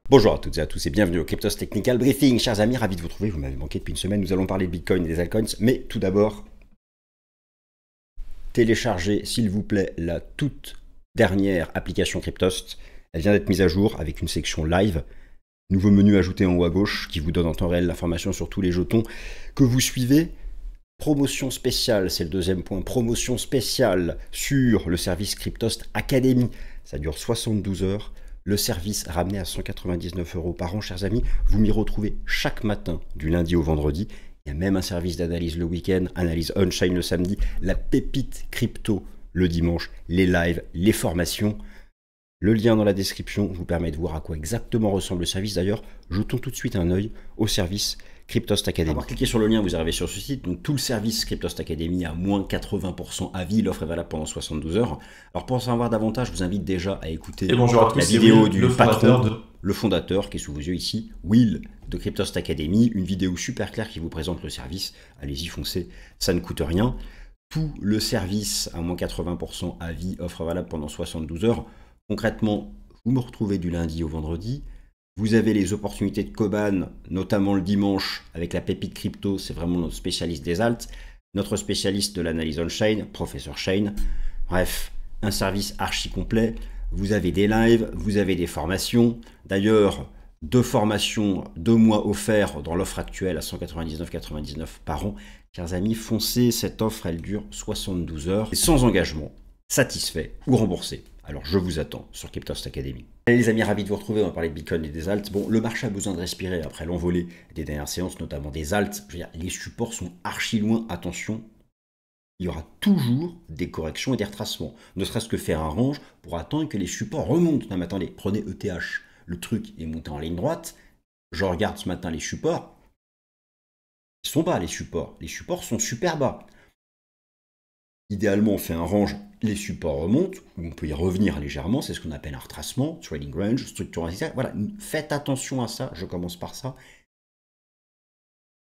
Bonjour à toutes et à tous et bienvenue au Cryptos Technical Briefing. Chers amis, ravi de vous retrouver, vous m'avez manqué depuis une semaine, nous allons parler de Bitcoin et des altcoins, mais tout d'abord, téléchargez s'il vous plaît la toute dernière application Cryptost. Elle vient d'être mise à jour avec une section live, nouveau menu ajouté en haut à gauche qui vous donne en temps réel l'information sur tous les jetons que vous suivez. Promotion spéciale, c'est le deuxième point, promotion spéciale sur le service Cryptost Academy. Ça dure 72 heures. Le service ramené à 199 € par an, chers amis. Vous m'y retrouvez chaque matin, du lundi au vendredi. Il y a même un service d'analyse le week-end, analyse on-chain le samedi, la pépite crypto le dimanche, les lives, les formations. Le lien dans la description vous permet de voir à quoi exactement ressemble le service. D'ailleurs, jetons tout de suite un œil au service Cryptost Academy. Cliquez sur le lien, vous arrivez sur ce site. Donc tout le service Cryptost Academy à moins 80% à vie. L'offre est valable pendant 72 heures. Alors pour en savoir davantage, je vous invite déjà à écouter la vidéo du patron, le fondateur qui est sous vos yeux ici, Will de Cryptost Academy. Une vidéo super claire qui vous présente le service. Allez-y, foncez, ça ne coûte rien. Tout le service à moins 80% à vie, offre valable pendant 72 heures. Concrètement, vous me retrouvez du lundi au vendredi. Vous avez les opportunités de Koban, notamment le dimanche, avec la pépite crypto, c'est vraiment notre spécialiste des alts. Notre spécialiste de l'analyse on-chain, Professeur Chain. Bref, un service archi complet. Vous avez des lives, vous avez des formations. D'ailleurs, 2 formations, 2 mois offerts dans l'offre actuelle à 199,99 € par an. Chers amis, foncez, cette offre, elle dure 72 heures. Et sans engagement, satisfait ou remboursé. Alors je vous attends sur Cryptost Academy. Allez les amis, ravi de vous retrouver, on va parler de Bitcoin et des alts. Bon, le marché a besoin de respirer après l'envolée des dernières séances, notamment des alts. Je veux dire, les supports sont archi loin, attention. Il y aura toujours des corrections et des retracements. Ne serait-ce que faire un range pour attendre que les supports remontent. Non mais attendez, prenez ETH, le truc est monté en ligne droite. Je regarde ce matin les supports. Ils sont bas les supports. Les supports sont super bas. Idéalement, on fait un range, les supports remontent, on peut y revenir légèrement, c'est ce qu'on appelle un retracement, trading range, structure etc. Voilà, faites attention à ça, je commence par ça.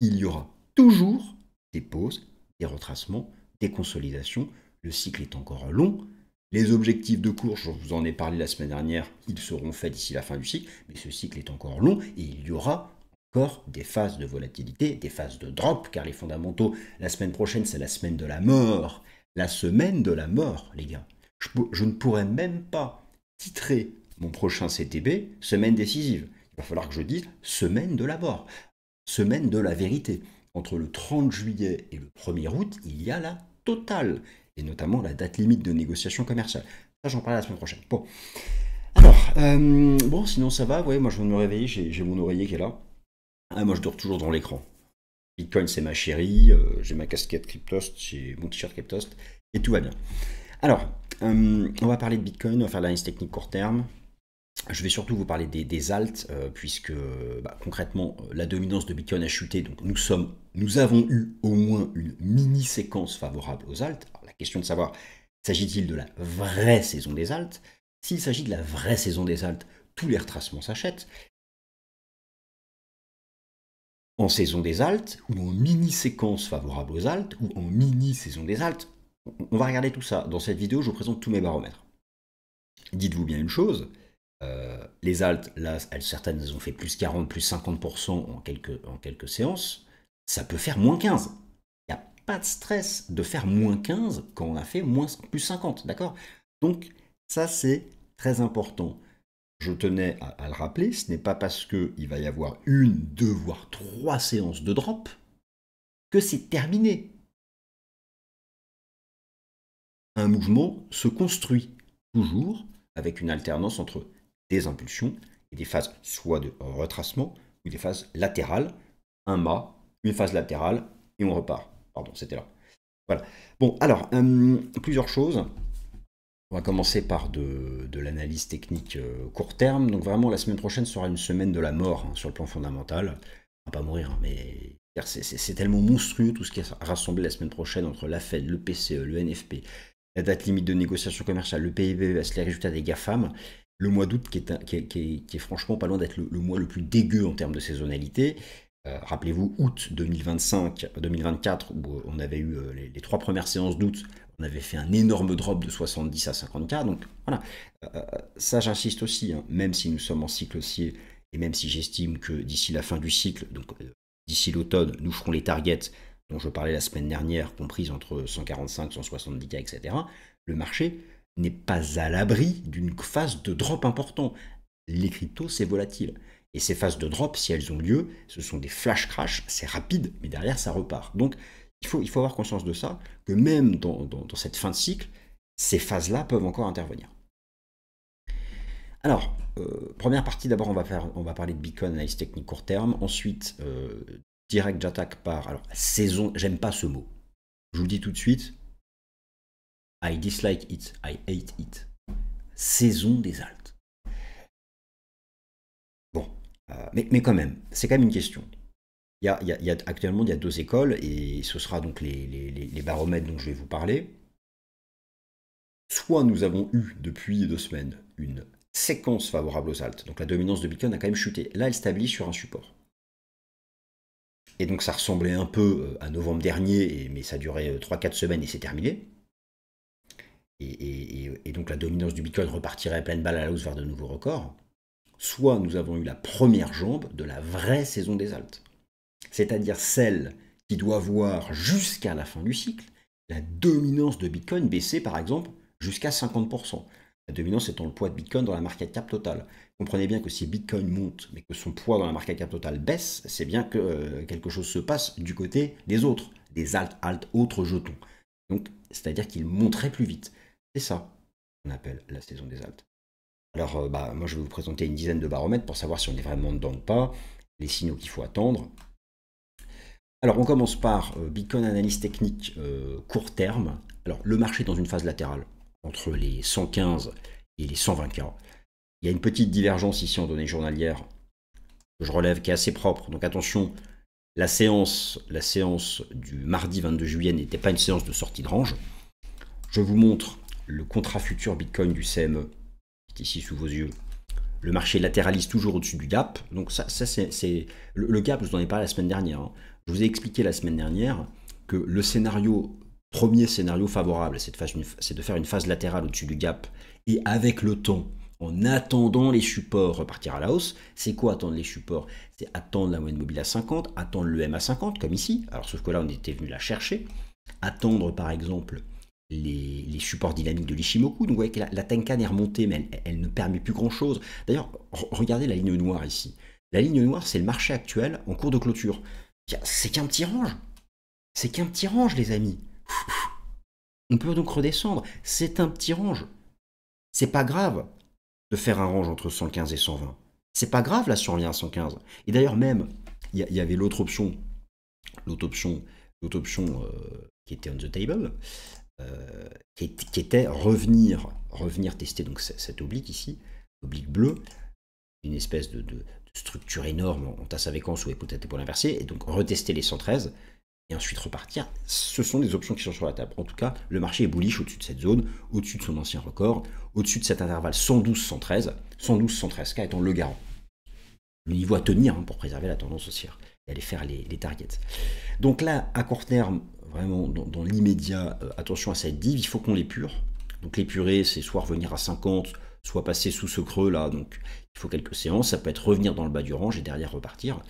Il y aura toujours des pauses, des retracements, des consolidations, le cycle est encore long. Les objectifs de cours, je vous en ai parlé la semaine dernière, ils seront faits d'ici la fin du cycle, mais ce cycle est encore long et il y aura encore des phases de volatilité, des phases de drop, car les fondamentaux, la semaine prochaine, c'est la semaine de la mort. La semaine de la mort, les gars. Je ne pourrais même pas titrer mon prochain CTB semaine décisive. Il va falloir que je dise semaine de la mort, semaine de la vérité. Entre le 30 juillet et le 1er août, il y a la totale, et notamment la date limite de négociation commerciale. Ça, j'en parlerai la semaine prochaine. Bon, alors, bon, sinon ça va. Ouais, moi, je viens de me réveiller, j'ai mon oreiller qui est là. Ah, moi, je dors toujours dans l'écran. Bitcoin, c'est ma chérie, j'ai ma casquette Cryptost, j'ai mon t-shirt Cryptost, et tout va bien. Alors, on va parler de Bitcoin, on va faire l'analyse technique court terme. Je vais surtout vous parler des alts, puisque concrètement, la dominance de Bitcoin a chuté. Donc nous avons eu au moins une mini-séquence favorable aux alts. Alors, la question de savoir, s'agit-il de la vraie saison des alts? S'il s'agit de la vraie saison des alts, tous les retracements s'achètent. En saison des alts, ou en mini-séquence favorable aux alts, ou en mini-saison des alts. On va regarder tout ça. Dans cette vidéo, je vous présente tous mes baromètres. Dites-vous bien une chose, les alts, là, certaines elles ont fait plus 40, plus 50% en quelques séances. Ça peut faire moins 15. Il n'y a pas de stress de faire moins 15 quand on a fait plus 50, d'accord? Donc, ça, c'est très important. Je tenais à le rappeler, ce n'est pas parce qu'il va y avoir 1, 2, voire 3 séances de drop que c'est terminé. Un mouvement se construit toujours avec une alternance entre des impulsions et des phases soit de retracement ou des phases latérales, un mât, une phase latérale et on repart. Pardon, c'était là. Voilà. Bon, alors, plusieurs choses. On va commencer par de l'analyse technique court terme. Donc vraiment, la semaine prochaine sera une semaine de la mort sur le plan fondamental. On va pas mourir, hein, mais c'est tellement monstrueux tout ce qui est rassemblé la semaine prochaine entre la Fed, le PCE, le NFP, la date limite de négociation commerciale, le PIB, les résultats des GAFAM. Le mois d'août qui est franchement pas loin d'être le mois le plus dégueu en termes de saisonnalité. Rappelez-vous, août 2024, où on avait eu les 3 premières séances d'août, on avait fait un énorme drop de 70 à 50K. Donc voilà, ça j'insiste aussi, hein, même si nous sommes en cycle haussier et même si j'estime que d'ici la fin du cycle, donc d'ici l'automne, nous ferons les targets dont je parlais la semaine dernière, comprises entre 145, 170K, etc., le marché n'est pas à l'abri d'une phase de drop important. Les cryptos, c'est volatile. Et ces phases de drop, si elles ont lieu, ce sont des flash crash, c'est rapide, mais derrière, ça repart. Donc, il faut avoir conscience de ça, que même dans cette fin de cycle, ces phases-là peuvent encore intervenir. Alors, première partie, d'abord, on va parler de Bitcoin, analyse technique court terme. Ensuite, direct, j'attaque par... Alors, saison, j'aime pas ce mot. Je vous le dis tout de suite. I dislike it, I hate it. Saison des altes. Bon, mais quand même, c'est quand même une question. Actuellement, il y a deux écoles, et ce sera donc les baromètres dont je vais vous parler. Soit nous avons eu, depuis 2 semaines, une séquence favorable aux altes, donc la dominance de Bitcoin a quand même chuté. Là, elle stabilise sur un support. Et donc ça ressemblait un peu à novembre dernier, mais ça durait 3-4 semaines et c'est terminé. Et donc la dominance du Bitcoin repartirait à pleine balle à la hausse vers de nouveaux records. Soit nous avons eu la première jambe de la vraie saison des altes. C'est-à-dire celle qui doit voir jusqu'à la fin du cycle la dominance de Bitcoin baisser par exemple jusqu'à 50%. La dominance étant le poids de Bitcoin dans la market cap totale. Comprenez bien que si Bitcoin monte, mais que son poids dans la market cap totale baisse, c'est bien que quelque chose se passe du côté des autres, des autres jetons. Donc, c'est-à-dire qu'il monterait plus vite. C'est ça qu'on appelle la saison des altes. Alors, moi, je vais vous présenter une dizaine de baromètres pour savoir si on est vraiment dedans ou pas, les signaux qu'il faut attendre. Alors, on commence par Bitcoin analyse technique court terme. Alors, le marché est dans une phase latérale entre les 115 et les 120K. Il y a une petite divergence ici en données journalières que je relève qui est assez propre. Donc attention, la séance du mardi 22 juillet n'était pas une séance de sortie de range. Je vous montre le contrat futur Bitcoin du CME, qui est ici sous vos yeux. Le marché latéralise toujours au-dessus du gap. Donc ça c'est le gap, je vous en ai parlé la semaine dernière. Hein. Je vous ai expliqué la semaine dernière que le premier scénario favorable, c'est de faire une phase latérale au-dessus du gap et avec le temps, en attendant les supports repartir à la hausse. C'est quoi attendre les supports? C'est attendre la moyenne mobile à 50, attendre le M à 50 comme ici. Alors sauf que là on était venu la chercher. Attendre par exemple les supports dynamiques de l'Ishimoku. Donc vous voyez que la Tenkan est remontée, mais elle ne permet plus grand chose. D'ailleurs, regardez la ligne noire ici. La ligne noire, c'est le marché actuel en cours de clôture. C'est qu'un petit range. C'est qu'un petit range, les amis. On peut donc redescendre. C'est un petit range. C'est pas grave de faire un range entre 115 et 120. C'est pas grave là si on revient à 115. Et d'ailleurs même, il y avait l'autre option qui était on the table, qui était revenir tester donc cet oblique ici, oblique bleu, une espèce de structure énorme en tasse avec anse ou épaule pour l'inverser, et donc retester les 113 et ensuite repartir. Ce sont des options qui sont sur la table. En tout cas, le marché est bullish au-dessus de cette zone, au-dessus de son ancien record, au-dessus de cet intervalle 112-113, 112-113K étant le garant. Le niveau à tenir pour préserver la tendance haussière et aller faire les targets. Donc là, à court terme, vraiment dans l'immédiat, attention à cette div, il faut qu'on l'épure. Donc l'épurer, c'est soit revenir à 50, soit passer sous ce creux là. Donc il faut quelques séances. Ça peut être revenir dans le bas du range et derrière repartir.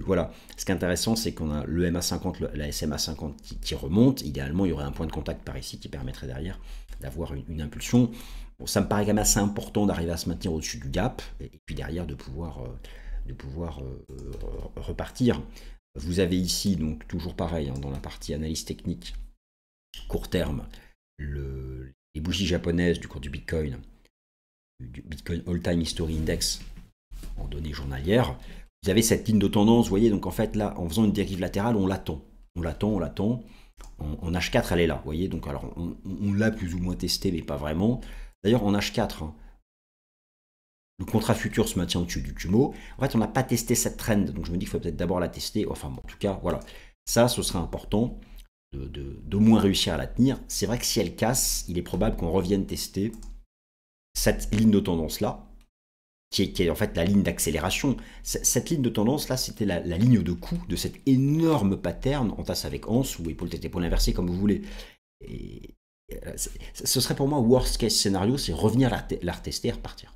Voilà. Ce qui est intéressant, c'est qu'on a le MA50, la SMA50 qui remonte. Idéalement, il y aurait un point de contact par ici qui permettrait derrière d'avoir une impulsion. Bon, ça me paraît quand même assez important d'arriver à se maintenir au-dessus du gap et puis derrière de pouvoir repartir. Vous avez ici, donc toujours pareil, dans la partie analyse technique, court terme, les bougies japonaises du cours du Bitcoin All Time History Index en données journalières. Vous avez cette ligne de tendance, vous voyez, donc en fait là, en faisant une dérive latérale, on l'attend. En H4, elle est là, vous voyez, donc alors on l'a plus ou moins testé, mais pas vraiment. D'ailleurs, en H4, le contrat futur se maintient au-dessus du Kumo. En fait, on n'a pas testé cette trend, donc je me dis qu'il faut peut-être d'abord la tester. Enfin, bon, en tout cas, voilà. Ça, ce serait important d'au moins réussir à la tenir. C'est vrai que si elle casse, il est probable qu'on revienne tester cette ligne de tendance-là, qui est en fait la ligne d'accélération. Cette ligne de tendance-là, c'était la ligne de coup de cet énorme pattern en tasse avec anse ou épaule inversée, comme vous voulez. Et ce serait pour moi worst case scénario, c'est revenir la retester et repartir.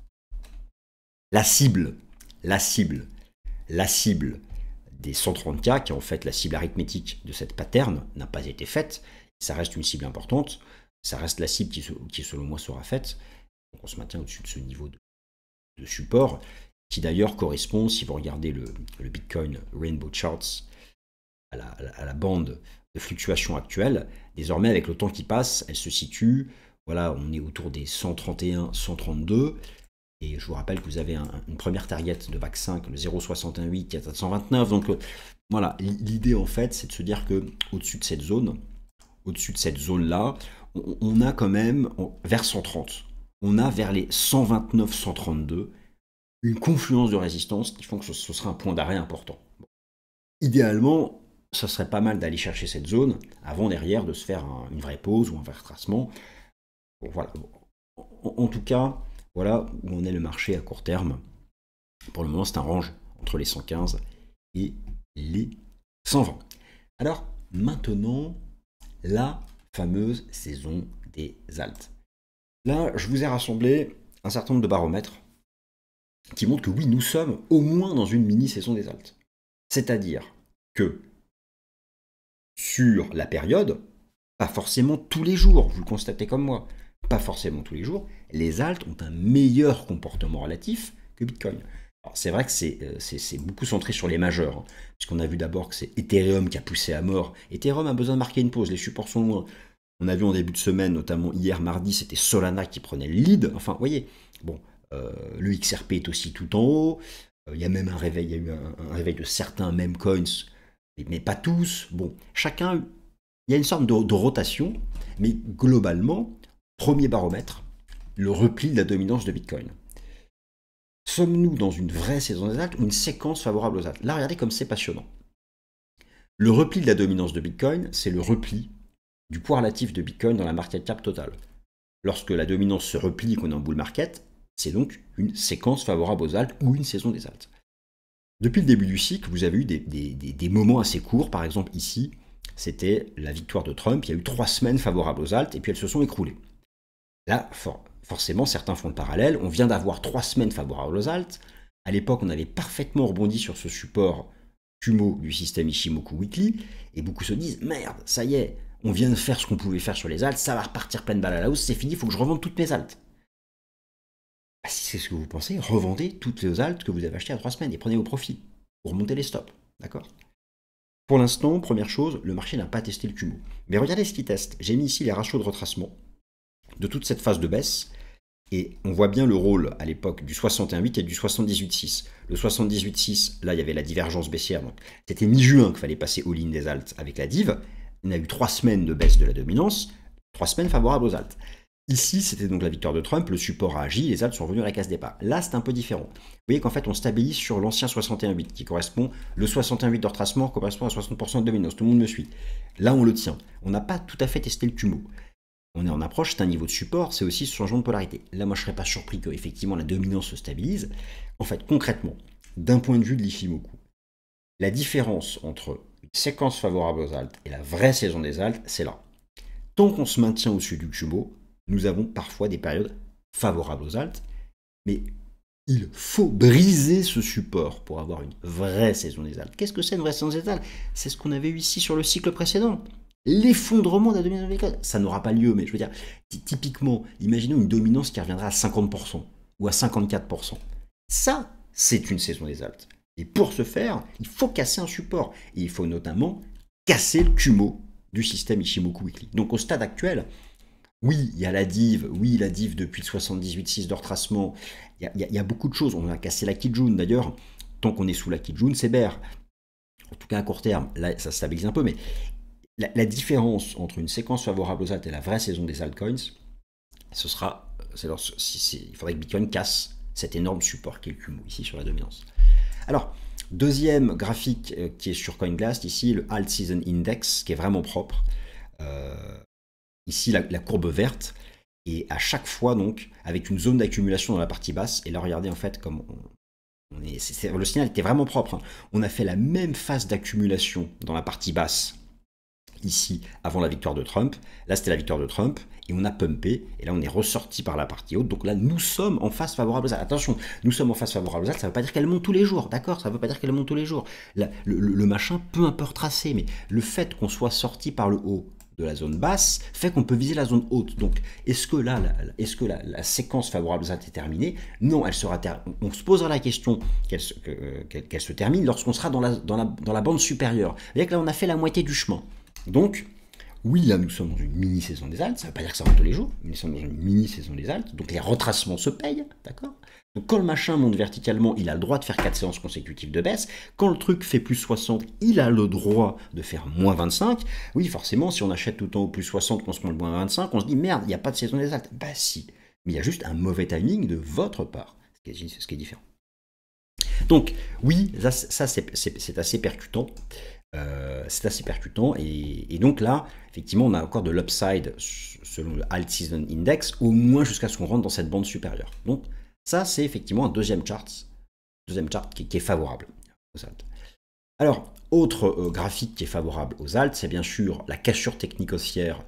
La cible la cible des 130K, qui est en fait la cible arithmétique de cette pattern, n'a pas été faite. Ça reste une cible importante. Ça reste la cible qui selon moi, sera faite. Donc on se maintient au-dessus de ce niveau de support, qui d'ailleurs correspond, si vous regardez le Bitcoin Rainbow Charts, à la bande de fluctuation actuelle. Désormais, avec le temps qui passe, elle se situe, voilà, on est autour des 131, 132. Et je vous rappelle que vous avez une première target de VAC 5, le 0,618 qui est à 129. Donc voilà, l'idée en fait, c'est de se dire que au-dessus de cette zone-là, on a quand même vers 130. On a vers les 129, 132 une confluence de résistance qui font que ce sera un point d'arrêt important. Bon. Idéalement, ça serait pas mal d'aller chercher cette zone avant derrière de se faire une vraie pause ou un vrai retracement. Bon, voilà. En tout cas, voilà où on est le marché à court terme. Pour le moment, c'est un range entre les 115 et les 120. Alors, maintenant, la fameuse saison des alts. Là, je vous ai rassemblé un certain nombre de baromètres qui montrent que oui, nous sommes au moins dans une mini-saison des alts. C'est-à-dire que sur la période, pas forcément tous les jours, vous le constatez comme moi, pas forcément tous les jours, les alts ont un meilleur comportement relatif que Bitcoin. C'est vrai que c'est beaucoup centré sur les majeurs, hein, puisqu'on a vu d'abord que c'est Ethereum qui a poussé à mort. Ethereum a besoin de marquer une pause, les supports sont loin. On a vu en début de semaine, notamment hier mardi, c'était Solana qui prenait le lead. Enfin, vous voyez, bon, le XRP est aussi tout en haut. Il y a même un réveil, il y a eu un réveil de certains meme coins, mais pas tous. Bon, chacun, il y a une sorte de rotation, mais globalement, premier baromètre, le repli de la dominance de Bitcoin. Sommes-nous dans une vraie saison des alts ou une séquence favorable aux alts? Là, regardez comme c'est passionnant. Le repli de la dominance de Bitcoin, c'est le repli du poids relatif de Bitcoin dans la market cap totale. Lorsque la dominance se replie et qu'on est en bull market, c'est donc une séquence favorable aux alts ou une saison des alts. Depuis le début du cycle, vous avez eu des moments assez courts. Par exemple, ici, c'était la victoire de Trump. Il y a eu 3 semaines favorables aux alts et puis elles se sont écroulées. Là, forcément, certains font le parallèle. On vient d'avoir 3 semaines favorables aux alts. À l'époque, on avait parfaitement rebondi sur ce support Kumo du système Ichimoku Weekly. Et beaucoup se disent, merde, ça y est, on vient de faire ce qu'on pouvait faire sur les alts, ça va repartir pleine balle à la hausse, c'est fini, il faut que je revende toutes mes alts. Bah, si c'est ce que vous pensez, revendez toutes les alts que vous avez achetées à 3 semaines et prenez vos profits pour remonter les stops. D'accord? Pour l'instant, première chose, le marché n'a pas testé le Kumo. Mais regardez ce qu'il teste. J'ai mis ici les ratios de retracement de toute cette phase de baisse. Et on voit bien le rôle à l'époque du 61,8 et du 78,6. Le 78,6, là, il y avait la divergence baissière. C'était mi-juin qu'il fallait passer all-in des alts avec la div. On a eu 3 semaines de baisse de la dominance, 3 semaines favorables aux alts. Ici, c'était donc la victoire de Trump, le support a agi, les alts sont revenus à la case départ. Là, c'est un peu différent. Vous voyez qu'en fait, on stabilise sur l'ancien 61,8, qui correspond, le 61,8 de retracement correspond à 60% de dominance. Tout le monde me suit. Là, on le tient. On n'a pas tout à fait testé le Kumo. On est en approche, c'est un niveau de support, c'est aussi ce changement de polarité. Là, moi, je ne serais pas surpris que effectivement la dominance se stabilise. En fait, concrètement, d'un point de vue de l'Ichimoku, la différence entre une séquence favorable aux alts et la vraie saison des alts, c'est là. Tant qu'on se maintient au-dessus du Kumo, nous avons parfois des périodes favorables aux alts, mais il faut briser ce support pour avoir une vraie saison des alts. Qu'est-ce que c'est une vraie saison des alts? C'est ce qu'on avait eu ici sur le cycle précédent. L'effondrement de la dominance de Bitcoin, ça n'aura pas lieu, mais je veux dire, typiquement, imaginons une dominance qui reviendra à 50% ou à 54%. Ça, c'est une saison des alts. Et pour ce faire, il faut casser un support. Et il faut notamment casser le Kumo du système Ichimoku Weekly. Donc au stade actuel, oui, il y a la div, depuis le 78,6 de retracement, il y a beaucoup de choses. On a cassé la Kijun, d'ailleurs, tant qu'on est sous la Kijun, c'est bear. En tout cas à court terme, là ça stabilise un peu, mais la différence entre une séquence favorable aux alts et la vraie saison des altcoins, ce sera, il faudrait que Bitcoin casse cet énorme support qui est le Kumo ici sur la dominance. Alors, deuxième graphique qui est sur CoinGlass, ici le Alt Season Index, qui est vraiment propre. Ici la courbe verte, et à chaque fois donc avec une zone d'accumulation dans la partie basse. Et là, regardez en fait comme le signal était vraiment propre. Hein. On a fait la même phase d'accumulation dans la partie basse ici avant la victoire de Trump. Là, c'était la victoire de Trump et on a pumpé. Et là, on est ressorti par la partie haute. Donc là, nous sommes en phase favorable aux alt. Attention, nous sommes en phase favorable aux alt. Ça ne veut pas dire qu'elle monte tous les jours. D'accord, ça ne veut pas dire qu'elle monte tous les jours. Là, le machin peut un peu retracer. Mais le fait qu'on soit sorti par le haut de la zone basse fait qu'on peut viser la zone haute. Donc, est-ce que là, la séquence favorable aux alt est terminée? Non, elle sera on se posera la question qu'elle se termine lorsqu'on sera dans la bande supérieure. C'est-à-dire que là, on a fait la moitié du chemin. Donc, oui, là, nous sommes dans une mini-saison des alt. Ça ne veut pas dire que ça monte tous les jours, mais nous sommes dans une mini-saison des alt. Donc, les retracements se payent, d'accord? Donc, quand le machin monte verticalement, il a le droit de faire 4 séances consécutives de baisse. Quand le truc fait plus 60, il a le droit de faire moins 25. Oui, forcément, si on achète tout le temps au plus 60, qu'on se prend le moins 25, on se dit merde, il n'y a pas de saison des alt. Bah si, mais il y a juste un mauvais timing de votre part, ce qui est différent. Donc, oui, ça c'est assez percutant. C'est assez percutant. Et donc là, effectivement, on a encore de l'upside selon le Alt Season Index, au moins jusqu'à ce qu'on rentre dans cette bande supérieure. Donc, ça, c'est effectivement un deuxième chart qui est favorable aux alt. Alors, autre graphique qui est favorable aux alt, c'est bien sûr la cassure technique haussière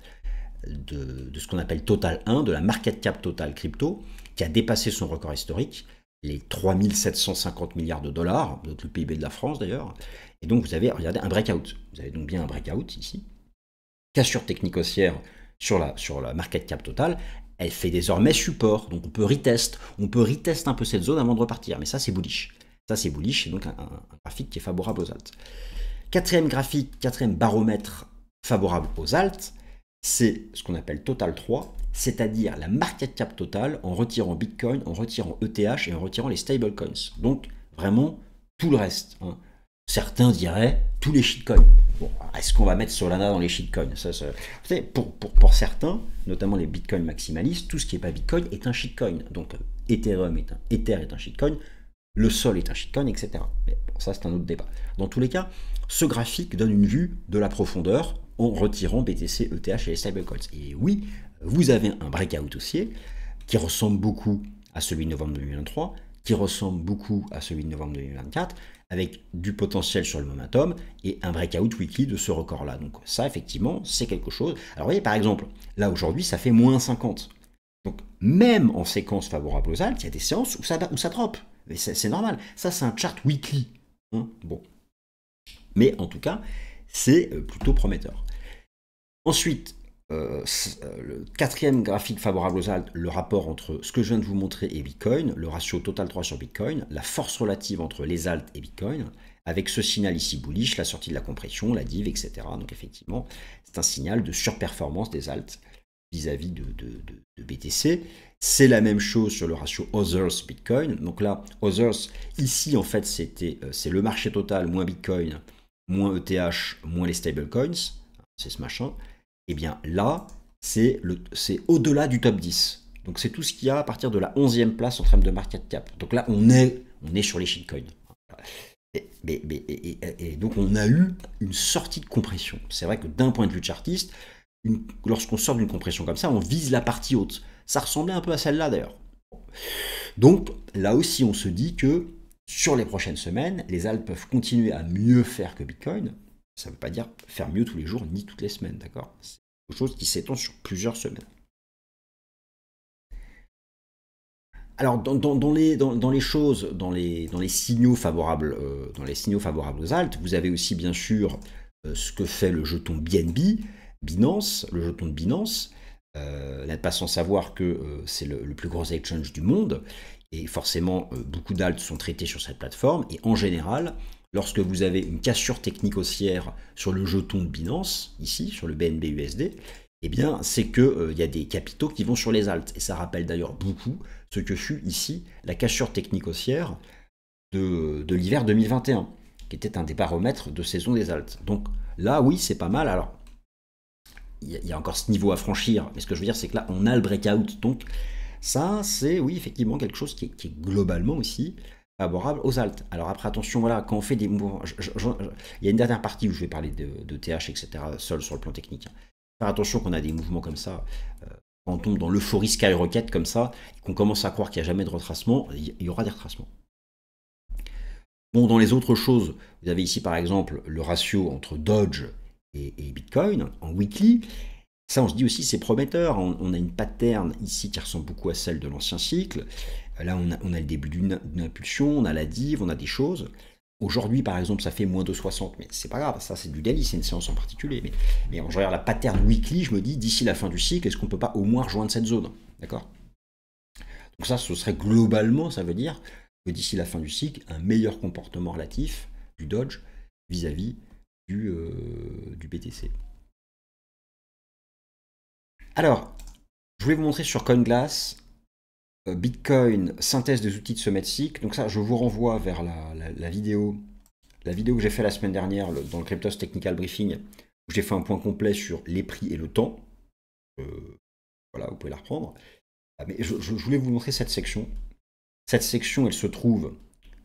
de ce qu'on appelle Total 1, de la market cap Total Crypto, qui a dépassé son record historique, les 3750 milliards de dollars, le PIB de la France d'ailleurs. Et donc, vous avez, regardez, un breakout. Vous avez donc bien un breakout ici. Cassure technique haussière sur la market cap Total. Elle fait désormais support, donc on peut retest un peu cette zone avant de repartir, mais ça c'est bullish. Ça c'est bullish, c'est donc un graphique qui est favorable aux alt. Quatrième graphique, quatrième baromètre favorable aux alt, c'est ce qu'on appelle Total 3, c'est-à-dire la market cap totale en retirant Bitcoin, en retirant ETH et en retirant les stablecoins. Donc vraiment tout le reste. Hein. Certains diraient tous les shitcoins. Bon, est-ce qu'on va mettre Solana dans les shitcoins? Pour certains, notamment les bitcoins maximalistes, tout ce qui n'est pas bitcoin est un shitcoin. Donc Ether est un shitcoin, le Sol est un shitcoin, etc. Mais bon, ça c'est un autre débat. Dans tous les cas, ce graphique donne une vue de la profondeur en retirant BTC, ETH et les stablecoins. Et oui, vous avez un breakout haussier qui ressemble beaucoup à celui de novembre 2023, qui ressemble beaucoup à celui de novembre 2024, avec du potentiel sur le momentum et un breakout weekly de ce record-là. Donc ça, effectivement, c'est quelque chose. Alors vous voyez, par exemple, là aujourd'hui, ça fait moins 50. Donc même en séquence favorable aux alt, il y a des séances où ça drop. Mais c'est normal. Ça, c'est un chart weekly. Hein, bon. Mais en tout cas, c'est plutôt prometteur. Ensuite, le quatrième graphique favorable aux alt, le rapport entre ce que je viens de vous montrer et Bitcoin, le ratio Total 3 sur Bitcoin, la force relative entre les alt et Bitcoin, avec ce signal ici bullish, la sortie de la compression, la div, etc. Donc effectivement, c'est un signal de surperformance des alt vis-à-vis de BTC. C'est la même chose sur le ratio Others Bitcoin. Donc là, Others, ici en fait, c'est le marché total moins Bitcoin, moins ETH, moins les stablecoins. C'est ce machin. Et bien là, c'est au-delà du top 10. Donc c'est tout ce qu'il y a à partir de la 11e place en termes de market cap. Donc là, on est sur les shitcoins. Et donc on a eu une sortie de compression. C'est vrai que d'un point de vue chartiste, lorsqu'on sort d'une compression comme ça, on vise la partie haute. Ça ressemblait un peu à celle-là d'ailleurs. Donc là aussi, on se dit que sur les prochaines semaines, les alt peuvent continuer à mieux faire que Bitcoin. Ça ne veut pas dire faire mieux tous les jours ni toutes les semaines, d'accord? C'est quelque chose qui s'étend sur plusieurs semaines. Alors, dans les choses, dans les signaux favorables aux alt, vous avez aussi bien sûr ce que fait le jeton BNB, Binance, le jeton de Binance. N'êtes pas sans savoir que c'est le plus gros exchange du monde, et forcément beaucoup d'alt sont traités sur cette plateforme, et en général, lorsque vous avez une cassure technique haussière sur le jeton de Binance, ici, sur le BNB USD, eh bien, c'est qu'il y a des capitaux qui vont sur les alt. Et ça rappelle d'ailleurs beaucoup ce que fut ici la cassure technique haussière de l'hiver 2021, qui était un des baromètres de saison des alt. Donc là, oui, c'est pas mal. Alors, il y a encore ce niveau à franchir, mais ce que je veux dire, c'est que là, on a le breakout. Donc ça, c'est, oui, effectivement, quelque chose qui est globalement aussi favorable aux alt. Alors après, attention, voilà, quand on fait des mouvements, il y a une dernière partie où je vais parler de TH, etc., seul sur le plan technique. Faire attention qu'on a des mouvements comme ça, quand on tombe dans l'euphorie skyrocket comme ça, et qu'on commence à croire qu'il n'y a jamais de retracement, il y aura des retracements. Bon, dans les autres choses, vous avez ici par exemple le ratio entre Doge et Bitcoin en weekly. Ça, on se dit aussi, c'est prometteur. On a une pattern ici qui ressemble beaucoup à celle de l'ancien cycle. Là, on a le début d'une impulsion, on a la div, on a des choses. Aujourd'hui, par exemple, ça fait moins de 60, mais c'est pas grave, ça c'est du daily, c'est une séance en particulier. Mais quand je regarde la pattern weekly, je me dis, d'ici la fin du cycle, est-ce qu'on peut pas au moins rejoindre cette zone? D'accord? Donc ça, ce serait globalement, ça veut dire que d'ici la fin du cycle, un meilleur comportement relatif du Doge vis-à-vis du BTC. Alors, je voulais vous montrer sur CoinGlass, Bitcoin, synthèse des outils de ce cycle. Donc ça, je vous renvoie vers la vidéo que j'ai fait la semaine dernière dans le Cryptos Technical Briefing, où j'ai fait un point complet sur les prix et le temps. Voilà, vous pouvez la reprendre. Mais je voulais vous montrer cette section. Cette section, elle se trouve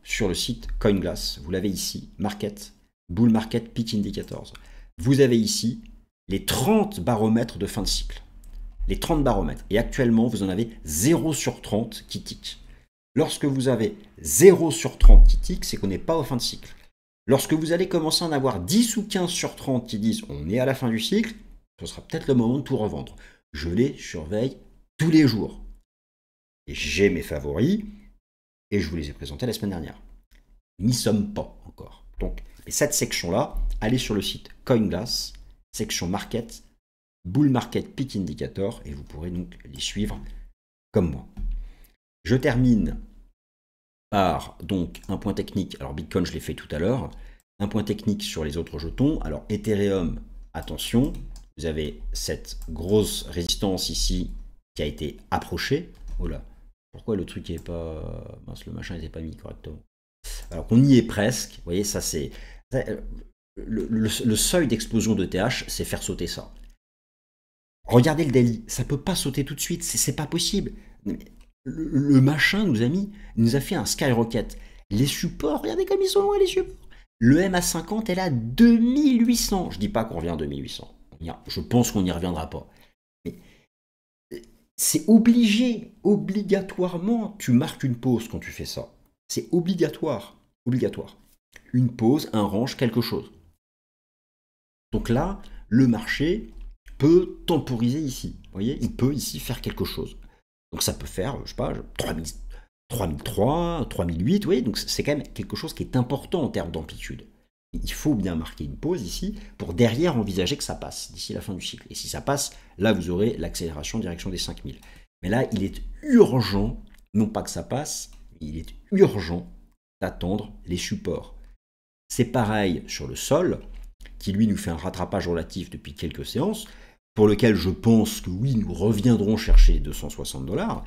sur le site CoinGlass. Vous l'avez ici, Market, Bull Market Peak Indicators. Vous avez ici les 30 baromètres de fin de cycle. Les 30 baromètres. Et actuellement, vous en avez 0 sur 30 qui tiquent. Lorsque vous avez 0 sur 30 qui tiquent, c'est qu'on n'est pas au fin de cycle. Lorsque vous allez commencer à en avoir 10 ou 15 sur 30 qui disent on est à la fin du cycle, ce sera peut-être le moment de tout revendre. Je les surveille tous les jours. Et j'ai mes favoris, et je vous les ai présentés la semaine dernière. Nous n'y sommes pas encore. Donc, cette section-là, allez sur le site CoinGlass, section Market, Bull Market Peak Indicator, et vous pourrez donc les suivre comme moi. Je termine par donc un point technique. Alors Bitcoin, je l'ai fait tout à l'heure. Un point technique sur les autres jetons. Alors Ethereum, attention, vous avez cette grosse résistance ici qui a été approchée. Oh là, pourquoi le truc n'est pas... Mince, le machin n'était pas mis correctement. Alors qu'on y est presque. Vous voyez, ça c'est... Le seuil d'explosion de TH, c'est faire sauter ça. Regardez le daily, ça peut pas sauter tout de suite, c'est pas possible. Le machin nous a fait un skyrocket. Les supports, regardez comme ils sont loin les supports. Le MA50 est là 2800. Je dis pas qu'on revient à 2800. Je pense qu'on n'y reviendra pas. Mais c'est obligé, obligatoirement, tu marques une pause quand tu fais ça. C'est obligatoire, obligatoire. Une pause, un range, quelque chose. Donc là, le marché peut temporiser ici. Vous voyez, il peut ici faire quelque chose. Donc ça peut faire, je sais pas, 3003, 3008, vous voyez, donc c'est quand même quelque chose qui est important en termes d'amplitude. Il faut bien marquer une pause ici pour derrière envisager que ça passe d'ici la fin du cycle. Et si ça passe, là vous aurez l'accélération en direction des 5000. Mais là, il est urgent, non pas que ça passe, mais il est urgent d'attendre les supports. C'est pareil sur le sol, qui lui nous fait un rattrapage relatif depuis quelques séances, pour lequel je pense que oui, nous reviendrons chercher 260 $.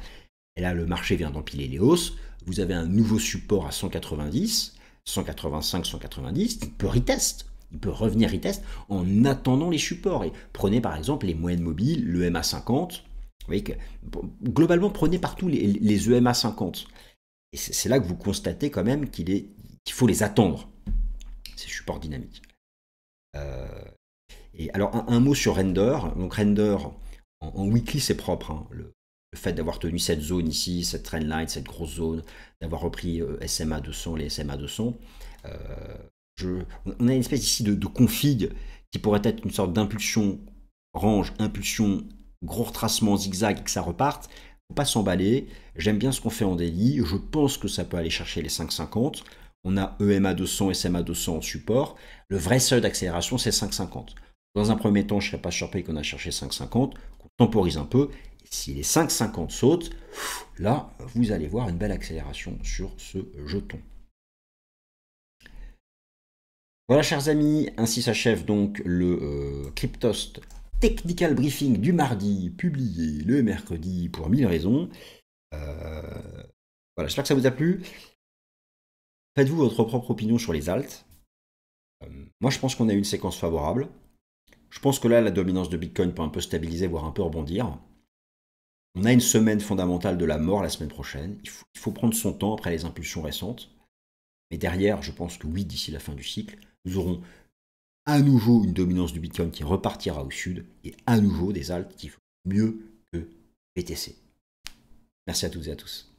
Et là, le marché vient d'empiler les hausses. Vous avez un nouveau support à 190, 185, 190. Il peut retest. Il peut revenir retest en attendant les supports. Et prenez par exemple les moyennes mobiles, le MA50. Vous voyez que globalement, prenez partout les EMA 50. Et c'est là que vous constatez quand même qu'il faut les attendre, ces supports dynamiques. Et alors, un mot sur Render. Donc, Render, en weekly, c'est propre. Hein. Le fait d'avoir tenu cette zone ici, cette trendline, cette grosse zone, d'avoir repris SMA 200, les SMA 200. On a une espèce ici de config qui pourrait être une sorte d'impulsion range, impulsion, gros retracement zigzag et que ça reparte. Il ne faut pas s'emballer. J'aime bien ce qu'on fait en daily. Je pense que ça peut aller chercher les 5,50. On a EMA 200, SMA 200 en support. Le vrai seuil d'accélération, c'est 5,50. Dans un premier temps, je ne serais pas surpris qu'on a cherché 5,50, qu'on temporise un peu. Et si les 5,50 sautent, là, vous allez voir une belle accélération sur ce jeton. Voilà, chers amis, ainsi s'achève donc le Cryptost Technical Briefing du mardi, publié le mercredi pour 1000 raisons. Voilà, j'espère que ça vous a plu. Faites-vous votre propre opinion sur les alts. Moi, je pense qu'on a eu une séquence favorable. Je pense que là, la dominance de Bitcoin peut un peu stabiliser, voire un peu rebondir. On a une semaine fondamentale de la mort la semaine prochaine. Il faut prendre son temps après les impulsions récentes. Mais derrière, je pense que oui, d'ici la fin du cycle, nous aurons à nouveau une dominance du Bitcoin qui repartira au sud et à nouveau des alts qui font mieux que BTC. Merci à toutes et à tous.